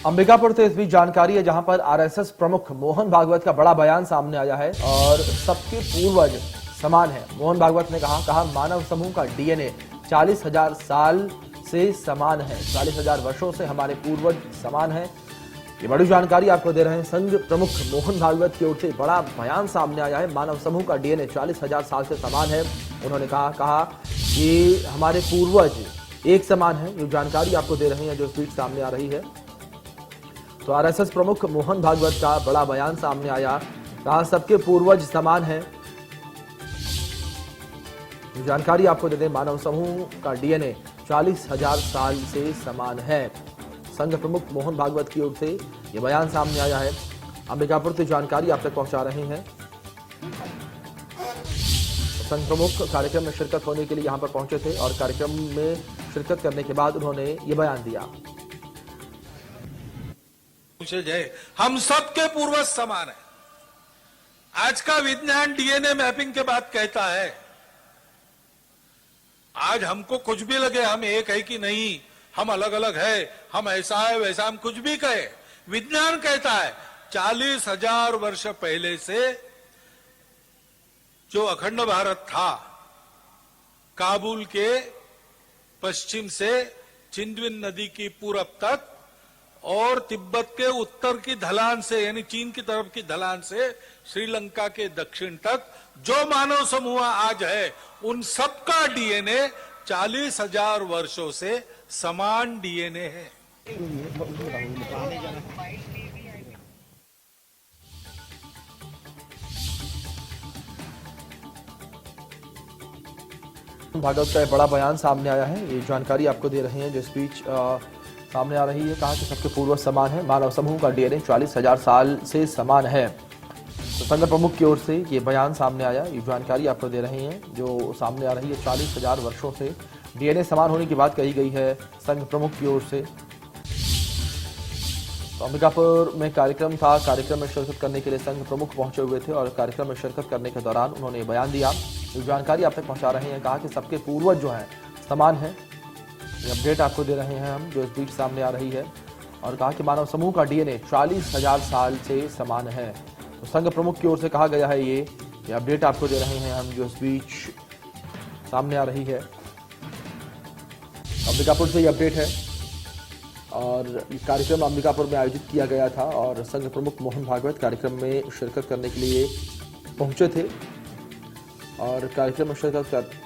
अंबिकापुर से इस बीच जानकारी है जहां पर आरएसएस प्रमुख मोहन भागवत का बड़ा बयान सामने आया है और सबके पूर्वज समान है। मोहन भागवत ने कहा मानव समूह का डीएनए 40,000 साल से समान है, 40,000 वर्षों से हमारे पूर्वज समान है। ये बड़ी जानकारी आपको दे रहे हैं। संघ प्रमुख मोहन भागवत की ओर से बड़ा बयान सामने आया है। मानव समूह का डीएनए 40,000 साल से समान है। उन्होंने कहा कि हमारे पूर्वज एक समान है। ये जानकारी आपको दे रहे हैं जो ट्वीट सामने आ रही है। तो आरएसएस प्रमुख मोहन भागवत का बड़ा बयान सामने आया, कहा सबके पूर्वज समान है। जानकारी आपको दे दें, मानव समूह का डीएनए 40,000 साल से समान है। संघ प्रमुख मोहन भागवत की ओर से यह बयान सामने आया है। अंबिकापुर से जानकारी आप तक पहुंचा रहे हैं। संघ प्रमुख कार्यक्रम में शिरकत होने के लिए यहां पर पहुंचे थे और कार्यक्रम में शिरकत करने के बाद उन्होंने ये बयान दिया। हम सबके पूर्वज समान है। आज का विज्ञान डीएनए मैपिंग के बाद कहता है, आज हमको कुछ भी लगे हम एक है कि नहीं, हम अलग अलग है, हम ऐसा है वैसा, हम कुछ भी कहे, विज्ञान कहता है 40,000 वर्ष पहले से जो अखंड भारत था, काबुल के पश्चिम से चिंदविन नदी की पूरब तक और तिब्बत के उत्तर की ढलान से यानी चीन की तरफ की ढलान से श्रीलंका के दक्षिण तक जो मानव समूह आज है, उन सबका डीएनए 40,000 वर्षों से समान डीएनए है। भागवत का बड़ा बयान सामने आया है। ये जानकारी आपको दे रहे हैं जो स्पीच सामने आ रही है। कहा कि सबके पूर्वज समान है, मानव समूह का डीएनए 40,000 साल से समान है। तो संघ प्रमुख की ओर से ये बयान सामने आया। ये जानकारी आपको दे रहे हैं जो सामने आ रही है। 40,000 वर्षों से डीएनए समान होने की बात कही गई है संघ प्रमुख की ओर से। तो अंबिकापुर में कार्यक्रम था, कार्यक्रम में शिरकत करने के लिए संघ प्रमुख पहुंचे हुए थे और कार्यक्रम में शिरकत करने के दौरान उन्होंने ये बयान दिया। ये जानकारी आप तक पहुंचा रहे हैं। कहा कि सबके पूर्वज जो हैं समान है। ये अपडेट आपको दे रहे हैं हम जो इस बीच सामने आ रही है। और कहा कि मानव समूह का डीएनए 40,000 साल से समान है। तो संघ प्रमुख की ओर से कहा गया है। ये अपडेट आपको दे रहे हैं हम जो इस बीच सामने आ रही है। अंबिकापुर से ये अपडेट है और कार्यक्रम अंबिकापुर में आयोजित किया गया था और संघ प्रमुख मोहन भागवत कार्यक्रम में शिरकत करने के लिए पहुंचे थे और कार्यक्रम में शिरकत कर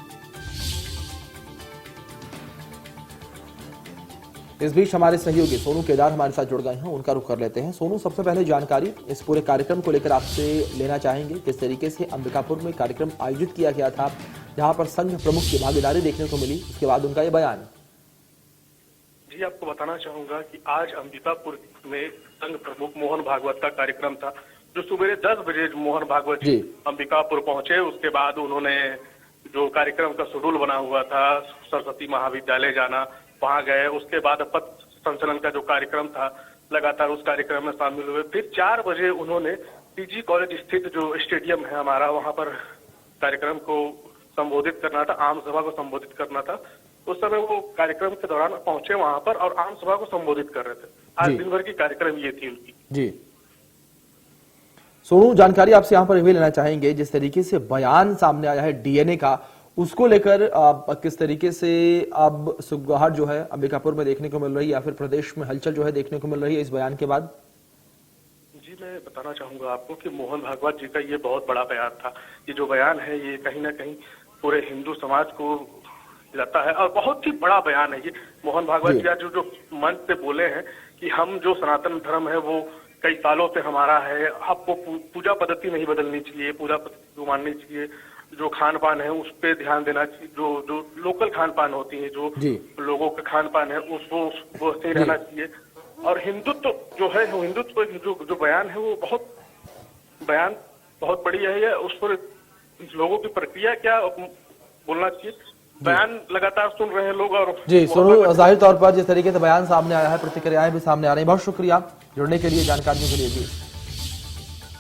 इस बीच हमारे सहयोगी सोनू केदार हमारे साथ जुड़ गए हैं, उनका रुख कर लेते हैं। सोनू, सबसे पहले जानकारी इस पूरे कार्यक्रम को लेकर आपसे लेना चाहेंगे। किस तरीके से अंबिकापुर में कार्यक्रम आयोजित किया गया था जहां पर संघ प्रमुख की भागीदारी देखने को मिली, उसके बाद उनका ये बयान। जी, आपको बताना चाहूंगा कि आज अंबिकापुर में संघ प्रमुख मोहन भागवत का कार्यक्रम था जो सुबह 10 बजे मोहन भागवत जी अंबिकापुर पहुंचे। उसके बाद उन्होंने जो कार्यक्रम का शेड्यूल बना हुआ था सरस्वती महाविद्यालय जाना, वहां गए। उसके बाद पथ संचलन का जो कार्यक्रम था लगातार उस कार्यक्रम में शामिल हुए। फिर 4 बजे उन्होंने पीजी कॉलेज स्थित जो स्टेडियम है हमारा, वहां पर कार्यक्रम को संबोधित करना था, आम सभा को संबोधित करना था। उस समय वो कार्यक्रम के दौरान पहुंचे वहां पर और आम सभा को संबोधित कर रहे थे। आज दिन भर की कार्यक्रम ये थी उनकी। जी सोनू, जानकारी आपसे यहाँ पर ये लेना चाहेंगे, जिस तरीके से बयान सामने आया है डीएनए का, उसको लेकर किस तरीके से अब सुगबुगाहट जो है अंबिकापुर में देखने को मिल रही है या फिर प्रदेश में हलचल जो है देखने को मिल रही है इस बयान के बाद? जी, मैं बताना चाहूंगा आपको कि मोहन भागवत जी का ये बहुत बड़ा बयान था। ये जो बयान है ये कहीं ना कहीं पूरे हिंदू समाज को जाता है और बहुत ही बड़ा बयान है ये। मोहन भागवत जी आज जो मंच पे बोले हैं कि हम जो सनातन धर्म है वो कई सालों से हमारा है, आपको पूजा पद्धति नहीं बदलनी चाहिए, पूजा पद्धति को माननी चाहिए, जो खान पान है उस पे ध्यान देना चाहिए, जो लोकल खान पान होती है, जो लोगों का खान पान है उसको सही रहना चाहिए। और हिंदुत्व जो है, हिंदुत्व जो बयान है वो बयान बहुत बढ़िया है। उस पर लोगों की प्रक्रिया क्या बोलना चाहिए, बयान लगातार सुन रहे हैं लोग। और जी सोनू, जाहिर तौर पर जिस तरीके से बयान सामने आया है, प्रतिक्रियाएं भी सामने आ रही है। बहुत शुक्रिया जुड़ने के लिए, जानकारियों के लिए। जी